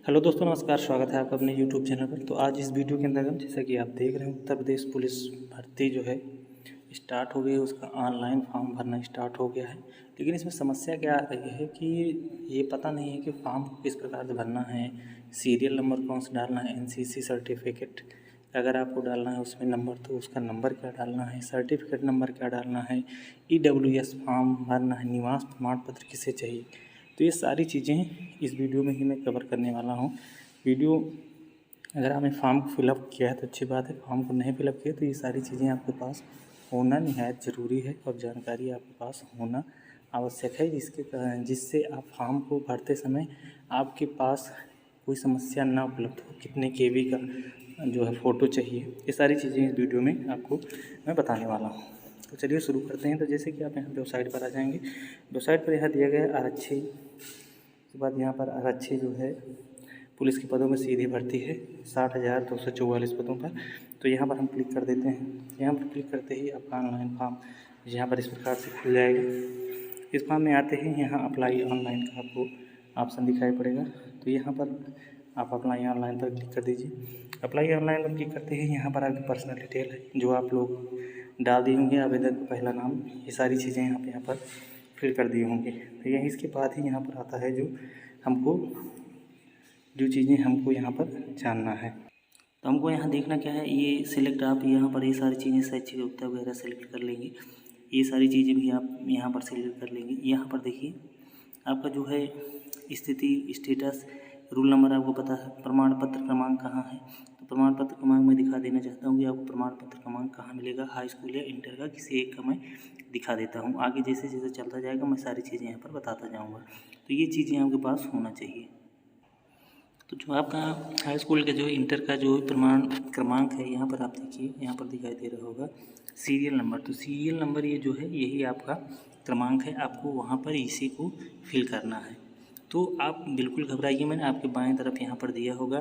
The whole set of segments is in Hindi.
हेलो दोस्तों, नमस्कार। स्वागत है आपका अपने यूट्यूब चैनल पर। तो आज इस वीडियो के अंदर जैसा कि आप देख रहे हैं, उत्तर प्रदेश पुलिस भर्ती जो है स्टार्ट हो गई है। उसका ऑनलाइन फॉर्म भरना स्टार्ट हो गया है। लेकिन इसमें समस्या क्या आ रही है कि ये पता नहीं है कि फॉर्म किस प्रकार से भरना है, सीरियल नंबर कौन सा डालना है, एनसीसी सर्टिफिकेट अगर आपको डालना है उसमें नंबर, तो उसका नंबर क्या डालना है, सर्टिफिकेट नंबर क्या डालना है, ईडब्ल्यूएस फॉर्म भरना है, निवास प्रमाण पत्र किसे चाहिए। तो ये सारी चीज़ें इस वीडियो में ही मैं कवर करने वाला हूँ। वीडियो अगर आपने फॉर्म को फिलअप किया है तो अच्छी बात है, फॉर्म को नहीं फिलअप किया तो ये सारी चीज़ें आपके पास होना निहायत ज़रूरी है और जानकारी आपके पास होना आवश्यक है, जिससे आप फॉर्म को भरते समय आपके पास कोई समस्या ना उपलब्ध हो। कितने केबी का जो है फ़ोटो चाहिए, ये सारी चीज़ें इस वीडियो में आपको मैं बताने वाला हूँ। तो चलिए शुरू करते हैं। तो जैसे कि आप यहाँ वेबसाइट पर आ जाएंगे। वेबसाइट पर यहाँ दिया गया है आरक्षी, उसके बाद यहाँ पर आरक्षी जो है पुलिस के पदों में सीधी भर्ती है 60,244 पदों पर। तो यहाँ पर हम क्लिक कर देते हैं। यहाँ पर क्लिक करते ही आपका ऑनलाइन फॉर्म यहाँ पर इस प्रकार से खुल जाएगा। इस फॉर्म में आते ही यहाँ अप्लाई ऑनलाइन का आपको ऑप्शन दिखाई पड़ेगा। तो यहाँ पर आप अप्लाई ऑनलाइन पर क्लिक कर दीजिए। अप्लाई ऑनलाइन पर क्लिक करते ही यहाँ पर आपकी पर्सनल डिटेल है जो आप लोग डाल दिए होंगे, आवेदक का पहला नाम, ये सारी चीज़ें यहाँ पर फिल कर दिए होंगे। तो यही इसके बाद ही यहाँ पर आता है जो चीज़ें हमको यहाँ पर जानना है। तो हमको यहाँ देखना क्या है, ये सिलेक्ट आप यहाँ पर ये सारी चीज़ें शैक्षिक योग्यता वगैरह सेलेक्ट कर लेंगे। ये सारी चीज़ें भी आप यहाँ पर सेलेक्ट कर लेंगे। यहाँ पर देखिए आपका जो है स्थिति, स्टेटस, रूल नंबर आपको पता है, प्रमाण पत्र क्रमांक कहाँ है। तो प्रमाण पत्र क्रमांक मैं दिखा देना चाहता हूँ कि आपको प्रमाण पत्र क्रमांक कहाँ मिलेगा। हाई स्कूल या इंटर का किसी एक का मैं दिखा देता हूँ। आगे जैसे जैसे चलता जाएगा मैं सारी चीज़ें यहाँ पर बताता जाऊँगा। तो ये चीज़ें आपके पास होना चाहिए। तो जो आपका हाई स्कूल का जो इंटर का जो प्रमाण क्रमांक है, यहाँ पर आप देखिए, यहाँ पर दिखाई दे रहा होगा सीरियल नंबर। तो सीरियल नंबर ये जो है यही आपका क्रमांक है, आपको वहाँ पर इसी को फिल करना है। तो आप बिल्कुल घबराइए, मैंने आपके बाएं तरफ यहाँ पर दिया होगा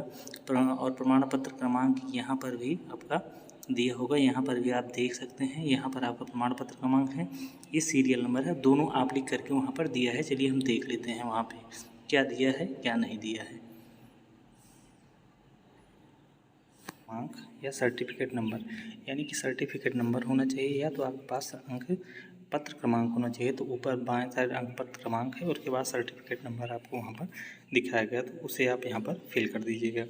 और प्रमाण पत्र क्रमांक यहाँ पर भी आपका दिया होगा। यहाँ पर भी आप देख सकते हैं, यहाँ पर आपका प्रमाण पत्र क्रमांक है, ये सीरियल नंबर है, दोनों आप लिख करके वहाँ पर दिया है। चलिए हम देख लेते हैं वहाँ पे क्या दिया है क्या नहीं दिया है। क्रमांक या सर्टिफिकेट नंबर, यानी कि सर्टिफिकेट नंबर होना चाहिए या तो आपके पास अंक पत्र क्रमांक होना चाहिए। तो ऊपर बाएं साइड अंक पत्र क्रमांक है, उसके बाद सर्टिफिकेट नंबर आपको वहाँ पर दिखाया गया, तो उसे आप यहाँ पर फिल कर दीजिएगा।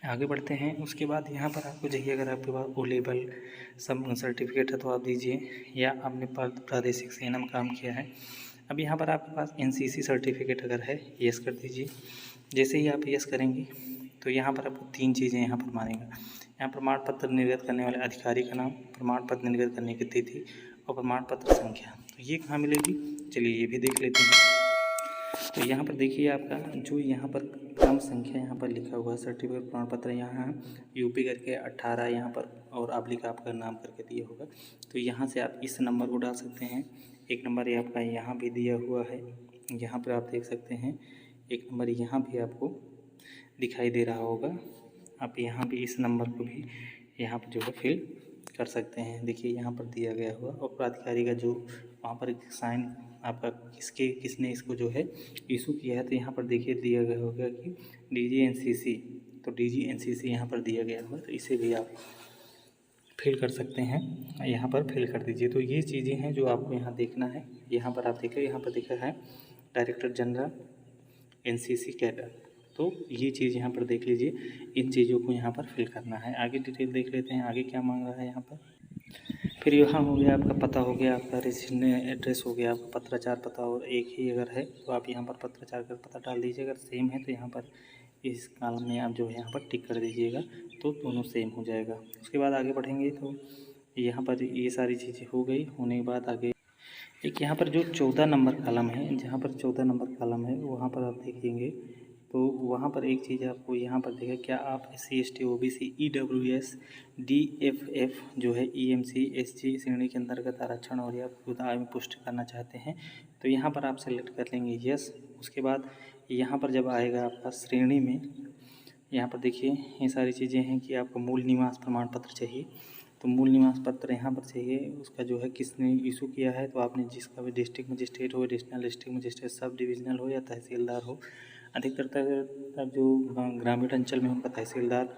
आगे बढ़ते हैं। उसके बाद यहाँ पर आपको चाहिए, अगर आपके पास ओ लेवल सब सर्टिफिकेट है तो आप दीजिए, या आपने प्रादेशिक सेना में काम किया है। अब यहाँ पर आपके पास एनसीसी सर्टिफिकेट अगर है, यस कर दीजिए। जैसे ही आप यस करेंगे तो यहाँ पर आपको तीन चीज़ें यहाँ पर मानेगा। यहाँ प्रमाण पत्र निर्गत करने वाले अधिकारी का नाम, प्रमाण पत्र निर्गत करने की तिथि और प्रमाण पत्र संख्या। तो ये कहाँ मिलेगी, चलिए ये भी देख लेते हैं। तो यहाँ पर देखिए आपका जो यहाँ पर क्रम संख्या यहाँ पर लिखा हुआ है, सर्टिफिकेट प्रमाण पत्र यहाँ यूपी करके 18 यहाँ पर और अब्लिक आपका नाम करके दिया होगा। तो यहाँ से आप इस नंबर को डाल सकते हैं। एक नंबर ये आपका यहाँ भी दिया हुआ है, यहाँ पर आप देख सकते हैं। एक नंबर यहाँ भी आपको दिखाई दे रहा होगा, आप यहाँ भी इस नंबर को भी यहाँ पर जो है फिल कर सकते हैं। देखिए यहाँ पर दिया गया हुआ और प्राधिकारी का जो वहाँ पर साइन आपका किसने इसको जो है इशू किया है। तो यहाँ पर देखिए दिया गया होगा कि डीजी एनसीसी, तो डीजी एनसीसी यहाँ पर दिया गया होगा, तो इसे भी आप फिल कर सकते हैं, यहाँ पर फिल कर दीजिए। तो ये चीज़ें हैं जो आपको यहाँ देखना है। यहाँ पर आप देखें, यहाँ पर देखा है डायरेक्टर जनरल एनसीसी कैडर, तो ये चीज़ यहाँ पर देख लीजिए। इन चीज़ों को यहाँ पर फिल करना है। आगे डिटेल देख लेते हैं, आगे क्या मांग रहा है यहाँ पर। फिर यहाँ हो गया आपका पता, हो गया आपका रेजिडेंट एड्रेस, हो गया आपका पत्राचार पता, और एक ही अगर है तो आप यहाँ पर पत्राचार का पता डाल दीजिए। अगर सेम है तो यहाँ पर इस कॉलम में आप जो है यहाँ पर टिक कर दीजिएगा, तो दोनों सेम हो जाएगा। उसके बाद आगे बढ़ेंगे तो यहाँ पर ये सारी चीज़ें हो गई। होने के बाद आगे एक यहाँ पर जो 14 नंबर कॉलम है, जहाँ पर 14 नंबर कॉलम है वहाँ पर आप देखेंगे तो वहाँ पर एक चीज़ आपको यहाँ पर देखें, क्या आप SC ST OBC EWS DFF जो है EMC SG श्रेणी के अंतर्गत आरक्षण और या आय में पुष्टि करना चाहते हैं, तो यहाँ पर आप सेलेक्ट कर लेंगे यस। उसके बाद यहाँ पर जब आएगा आपका श्रेणी में, यहाँ पर देखिए ये सारी चीज़ें हैं कि आपको मूल निवास प्रमाण पत्र चाहिए। तो मूल निवास पत्र यहाँ पर चाहिए, उसका जो है किसने इशू किया है। तो आपने जिसका भी डिस्ट्रिक्ट मजिस्ट्रेट हो, additional district magistrate, sub divisional हो या तहसीलदार हो, अधिकतर जो ग्रामीण अंचल में उनका तहसीलदार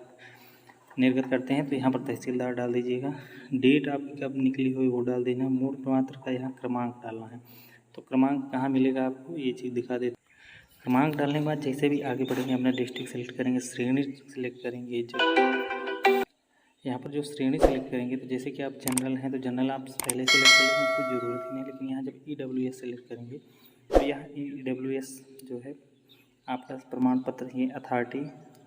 निर्गत करते हैं, तो यहाँ पर तहसीलदार डाल दीजिएगा। डेट आपकी कब निकली हुई वो डाल देना। मूल प्रमाण पत्र का यहाँ क्रमांक डालना है। तो क्रमांक कहाँ मिलेगा आपको, ये चीज़ दिखा देते। क्रमांक डालने के बाद जैसे भी आगे बढ़ेंगे, अपना डिस्ट्रिक्ट सेलेक्ट करेंगे, श्रेणी सेलेक्ट करेंगे। जब यहाँ पर जो श्रेणी सेलेक्ट करेंगे, तो जैसे कि आप जनरल हैं तो जनरल आप पहले सेलेक्ट कर लेंगे, कोई ज़रूरत ही नहीं। लेकिन यहाँ जब EWS सेलेक्ट करेंगे तो यहाँ EWS जो है आपका प्रमाण पत्र, ये अथॉरिटी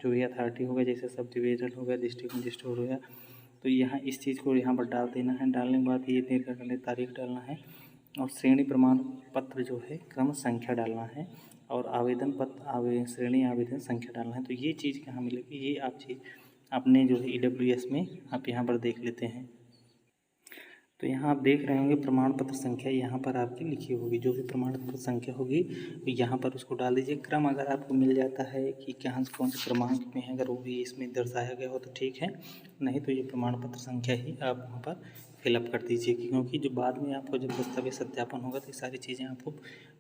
जो भी अथॉरिटी होगा, जैसे सब डिवीजन हो गया, डिस्ट्रिक्ट मजिस्ट्रेट हो गया, तो यहाँ इस चीज़ को यहाँ पर डाल देना है। डालने के बाद ये निर्गत करने तारीख डालना है और श्रेणी प्रमाण पत्र जो है क्रम संख्या डालना है और आवेदन पत्र श्रेणी आवेदन संख्या डालना है। तो ये चीज़ कहाँ मिलेगी, ये आप चीज़ अपने जो है EWS में आप यहाँ पर देख लेते हैं। तो यहाँ आप देख रहे होंगे प्रमाण पत्र संख्या यहाँ पर आपकी लिखी होगी। जो भी प्रमाण पत्र संख्या होगी तो यहाँ पर उसको डाल दीजिए। क्रम अगर आपको मिल जाता है कि कहाँ कौन से क्रमांक में है, अगर वो भी इसमें दर्शाया गया हो तो ठीक है, नहीं तो ये प्रमाण पत्र संख्या ही आप वहाँ पर फिलअप कर दीजिए, क्योंकि जो बाद में आपको जब दस्तावेज सत्यापन होगा तो ये सारी चीज़ें आपको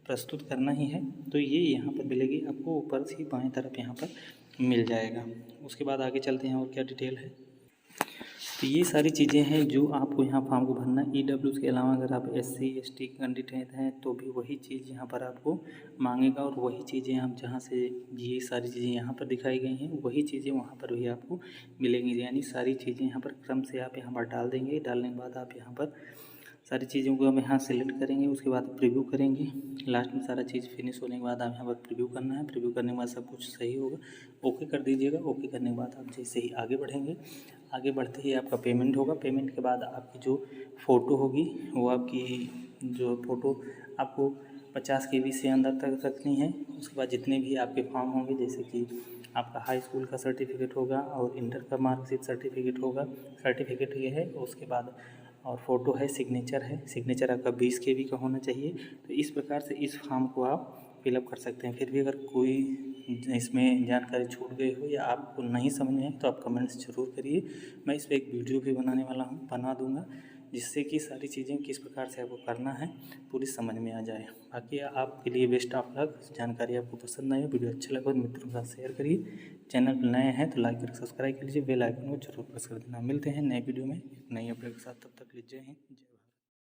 प्रस्तुत करना ही है। तो ये यहाँ पर मिलेगी आपको, ऊपर से बाएँ तरफ यहाँ पर मिल जाएगा। उसके बाद आगे चलते हैं और क्या डिटेल है। तो ये सारी चीज़ें हैं जो आपको यहाँ फॉर्म को भरना है। EWS के अलावा अगर आप SC ST कैंडिडेट हैं तो भी वही चीज़ यहाँ पर आपको मांगेगा और वही चीज़ें आप जहाँ से ये सारी चीज़ें यहाँ पर दिखाई गई हैं वही चीज़ें वहाँ पर भी आपको मिलेंगी। यानी सारी चीज़ें यहाँ पर क्रम से आप यहाँ पर डाल देंगे। डालने के बाद आप यहाँ पर सारी चीज़ों को हम यहाँ सेलेक्ट करेंगे। उसके बाद प्रीव्यू करेंगे। लास्ट में सारा चीज़ फिनिश होने के बाद आप यहाँ पर प्रीव्यू करना है। प्रीव्यू करने के बाद सब कुछ सही होगा, ओके कर दीजिएगा। ओके करने के बाद आप जैसे ही आगे बढ़ेंगे, आगे बढ़ते ही आपका पेमेंट होगा। पेमेंट के बाद आपकी जो फ़ोटो होगी वो आपकी जो फ़ोटो आपको 50 KB से अंदर तक रखनी है। उसके बाद जितने भी आपके फॉर्म होंगे, जैसे कि आपका हाई स्कूल का सर्टिफिकेट होगा और इंटर का मार्कशीट सर्टिफिकेट होगा, सर्टिफिकेट ये है। उसके बाद और फ़ोटो है, सिग्नेचर है, सिग्नेचर आपका 20 KB का होना चाहिए। तो इस प्रकार से इस फॉर्म को आप फिलअप कर सकते हैं। फिर भी अगर कोई इसमें जानकारी छूट गई हो या आपको नहीं समझ में आए तो आप कमेंट्स ज़रूर करिए। मैं इस पर एक वीडियो भी बनाने वाला हूँ, बना दूँगा, जिससे कि सारी चीज़ें किस प्रकार से आपको करना है पूरी समझ में आ जाए। बाकी आपके लिए बेस्ट ऑफ लक। जानकारी आपको पसंद आई हो, वीडियो अच्छा लगा तो मित्रों के साथ शेयर करिए। चैनल पर नए हैं तो लाइक करके सब्सक्राइब कर लीजिए, बेल आइकन को जरूर प्रेस कर देना। मिलते हैं नए वीडियो में एक नई अपडेट के साथ, तब तक लीजिए जय हिंद जय भारत।